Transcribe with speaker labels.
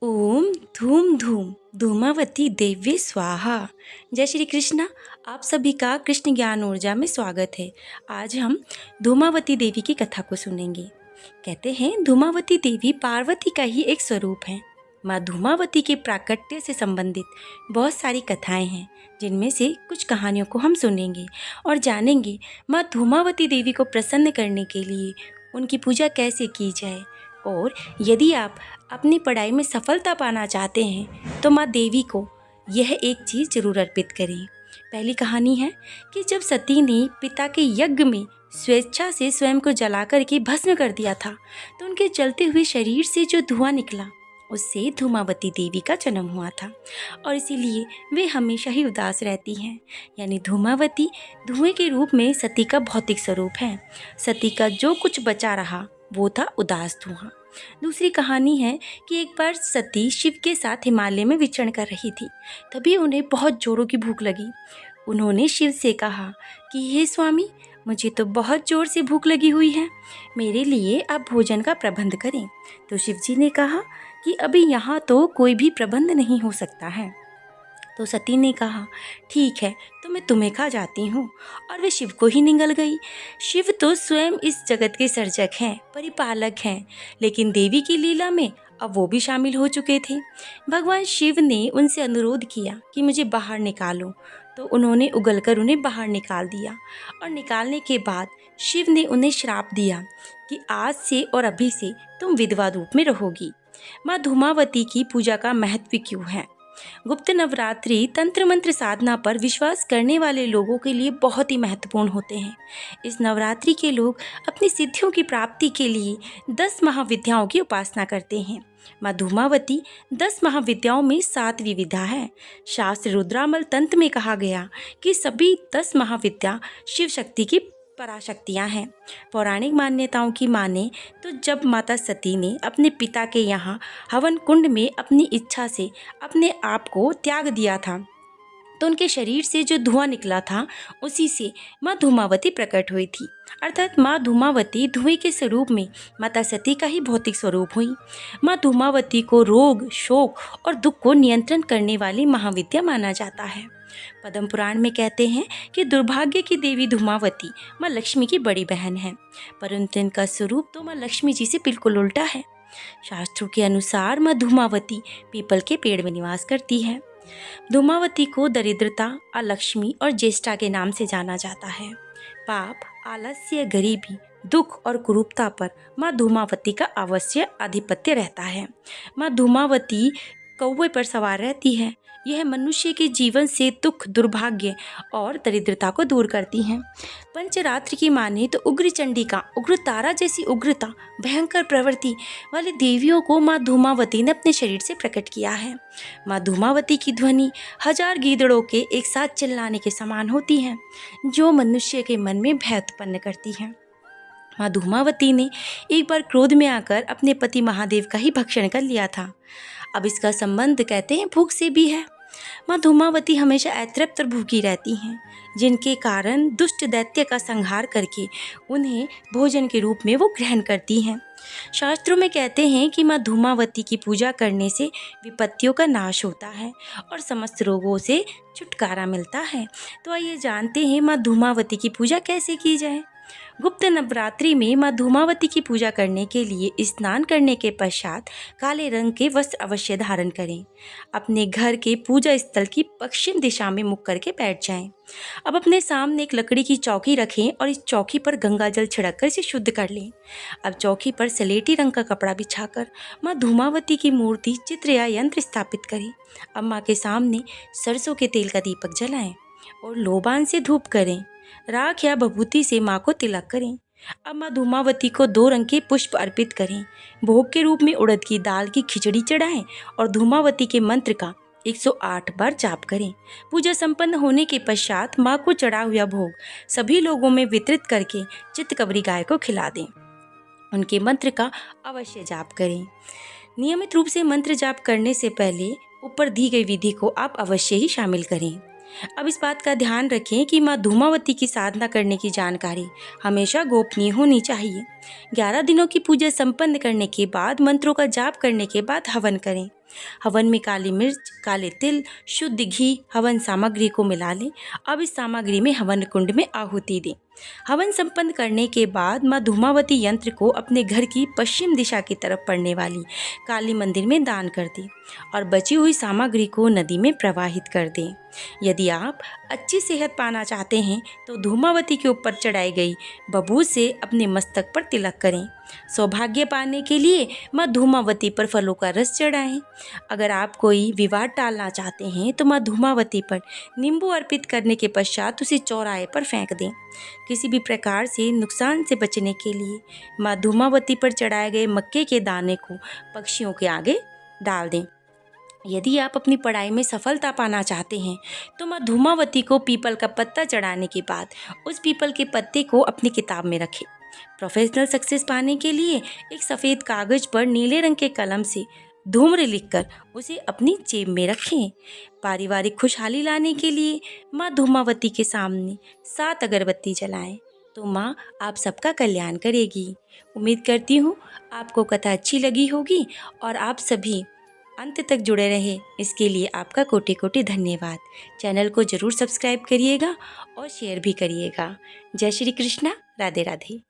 Speaker 1: ओम धूम धूम धूमावती देवी स्वाहा। जय श्री कृष्णा। आप सभी का कृष्ण ज्ञान ऊर्जा में स्वागत है। आज हम धूमावती देवी की कथा को सुनेंगे। कहते हैं धूमावती देवी पार्वती का ही एक स्वरूप है। माँ धूमावती के प्राकट्य से संबंधित बहुत सारी कथाएं हैं, जिनमें से कुछ कहानियों को हम सुनेंगे और जानेंगे माँ धूमावती देवी को प्रसन्न करने के लिए उनकी पूजा कैसे की जाए। और यदि आप अपनी पढ़ाई में सफलता पाना चाहते हैं तो माँ देवी को यह एक चीज़ जरूर अर्पित करें। पहली कहानी है कि जब सती ने पिता के यज्ञ में स्वेच्छा से स्वयं को जलाकर के भस्म कर दिया था, तो उनके जलते हुए शरीर से जो धुआं निकला उससे धूमावती देवी का जन्म हुआ था और इसीलिए वे हमेशा ही उदास रहती हैं। यानी धूमावती धुएं के रूप में सती का भौतिक स्वरूप है। सती का जो कुछ बचा रहा वो था उदास धुआं। दूसरी कहानी है कि एक बार सती शिव के साथ हिमालय में विचरण कर रही थी। तभी उन्हें बहुत जोरों की भूख लगी। उन्होंने शिव से कहा कि हे स्वामी, मुझे तो बहुत जोर से भूख लगी हुई है, मेरे लिए आप भोजन का प्रबंध करें। तो शिव जी ने कहा कि अभी यहाँ तो कोई भी प्रबंध नहीं हो सकता है। तो सती ने कहा ठीक है, तो मैं तुम्हें खा जाती हूँ, और वे शिव को ही निगल गई। शिव तो स्वयं इस जगत के सर्जक हैं, परिपालक हैं, लेकिन देवी की लीला में अब वो भी शामिल हो चुके थे। भगवान शिव ने उनसे अनुरोध किया कि मुझे बाहर निकालो, तो उन्होंने उगलकर उन्हें बाहर निकाल दिया। और निकालने के बाद शिव ने उन्हें श्राप दिया कि आज से और अभी से तुम विधवा रूप में रहोगी। माँ धूमावती की पूजा का महत्व क्यों है? गुप्त नवरात्रि तंत्र मंत्र साधना पर विश्वास करने वाले लोगों के लिए बहुत ही महत्वपूर्ण होते हैं। इस नवरात्रि के लोग अपनी सिद्धियों की प्राप्ति के लिए 10 महाविद्याओं की उपासना करते हैं। माँ धूमावती 10 महाविद्याओं में 7वीं विद्या है। शास्त्र रुद्रामल तंत्र में कहा गया कि सभी 10 महाविद्या शिव शक्ति की पराशक्तियाँ हैं। पौराणिक मान्यताओं की माने तो जब माता सती ने अपने पिता के यहाँ हवन कुंड में अपनी इच्छा से अपने आप को त्याग दिया था, तो उनके शरीर से जो धुआं निकला था उसी से माँ धूमावती प्रकट हुई थी। अर्थात माँ धूमावती धुएं के स्वरूप में माता सती का ही भौतिक स्वरूप हुई। माँ धूमावती को रोग, शोक और दुख को नियंत्रण करने वाली महाविद्या माना जाता है। पद्म पुराण में कहते हैं कि दुर्भाग्य की देवी धूमावती माँ लक्ष्मी की बड़ी बहन है, परंतु इनका स्वरूप तो माँ लक्ष्मी जी से बिल्कुल उल्टा है। शास्त्रों के अनुसार माँ धूमावती पीपल के पेड़ में निवास करती है। धूमावती को दरिद्रता, अलक्ष्मी और ज्येष्ठा के नाम से जाना जाता है। पाप, आलस्य, गरीबी, दुख और कुरूपता पर माँ धूमावती का अवश्य आधिपत्य रहता है। माँ धूमावती कौवे पर सवार रहती है। यह मनुष्य के जीवन से दुख, दुर्भाग्य और दरिद्रता को दूर करती हैं। पंचरात्र की माने तो उग्र चंडिका, उग्र तारा जैसी उग्रता, भयंकर प्रवृत्ति वाली देवियों को माँ धूमावती ने अपने शरीर से प्रकट किया है। माँ धूमावती की ध्वनि 1000 गीदड़ों के एक साथ चिल्लाने के समान होती है, जो मनुष्य के मन में भय उत्पन्न करती है। माँ धूमावती ने एक बार क्रोध में आकर अपने पति महादेव का ही भक्षण कर लिया था। अब इसका संबंध कहते हैं भूख से भी है। माँ धूमावती हमेशा अतृप्त और भूखी रहती हैं, जिनके कारण दुष्ट दैत्य का संहार करके उन्हें भोजन के रूप में वो ग्रहण करती हैं। शास्त्रों में कहते हैं कि माँ धूमावती की पूजा करने से विपत्तियों का नाश होता है और समस्त रोगों से छुटकारा मिलता है। तो आइए जानते हैं माँ धूमावती की पूजा कैसे की जाए। गुप्त नवरात्रि में माँ धूमावती की पूजा करने के लिए स्नान करने के पश्चात काले रंग के वस्त्र अवश्य धारण करें। अपने घर के पूजा स्थल की पश्चिम दिशा में मुख करके बैठ जाएं। अब अपने सामने एक लकड़ी की चौकी रखें और इस चौकी पर गंगा जल छिड़क कर इसे शुद्ध कर लें। अब चौकी पर स्लेटी रंग का कपड़ा बिछाकर माँ धूमावती की मूर्ति, चित्र या यंत्र स्थापित करें। अब माँ के सामने सरसों के तेल का दीपक जलाएं और लोबान से धूप करें। राख या भभूति से माँ को तिलक करें। अब माँ धूमावती को 2 रंग के पुष्प अर्पित करें। भोग के रूप में उड़द की दाल की खिचड़ी चढ़ाएं और धूमावती के मंत्र का 108 बार जाप करें। पूजा संपन्न होने के पश्चात माँ को चढ़ा हुआ भोग सभी लोगों में वितरित करके चितकबरी गाय को खिला दें। उनके मंत्र का अवश्य जाप करें। नियमित रूप से मंत्र जाप करने से पहले ऊपर दी गई विधि को आप अवश्य ही शामिल करें। अब इस बात का ध्यान रखें कि माँ धूमावती की साधना करने की जानकारी हमेशा गोपनीय होनी चाहिए। 11 दिनों की पूजा संपन्न करने के बाद मंत्रों का जाप करने के बाद हवन करें। हवन में काली मिर्च, काले तिल, शुद्ध घी हवन सामग्री को मिला लें। अब इस सामग्री में हवन कुंड में आहुति दें। हवन संपन्न करने के बाद माँ धूमावती यंत्र को अपने घर की पश्चिम दिशा की तरफ पड़ने वाली काली मंदिर में दान कर दें और बची हुई सामग्री को नदी में प्रवाहित कर दें। यदि आप अच्छी सेहत पाना चाहते हैं तो धूमावती के ऊपर चढ़ाई गई बबूल से अपने मस्तक पर तिलक करें। सौभाग्य पाने के लिए माँ धूमावती पर फलों का रस चढ़ाएं। अगर आप कोई विवाद टालना चाहते हैं तो माँ धूमावती पर नींबू अर्पित करने के पश्चात उसे चौराहे पर फेंक दें। किसी भी प्रकार से नुकसान से बचने के लिए माँ धूमावती पर चढ़ाए गए मक्के के दाने को पक्षियों के आगे डाल दें। यदि आप अपनी पढ़ाई में सफलता पाना चाहते हैं तो माँ धूमावती को पीपल का पत्ता चढ़ाने के बाद उस पीपल के पत्ते को अपनी किताब में रखें। प्रोफेशनल सक्सेस पाने के लिए एक सफ़ेद कागज़ पर नीले रंग के कलम से धूम्र लिखकर उसे अपनी जेब में रखें। पारिवारिक खुशहाली लाने के लिए माँ धूमावती के सामने 7 अगरबत्ती जलाएं तो माँ आप सबका कल्याण करेगी। उम्मीद करती हूँ आपको कथा अच्छी लगी होगी और आप सभी अंत तक जुड़े रहे, इसके लिए आपका कोटि कोटि धन्यवाद। चैनल को ज़रूर सब्सक्राइब करिएगा और शेयर भी करिएगा। जय श्री कृष्णा, राधे राधे।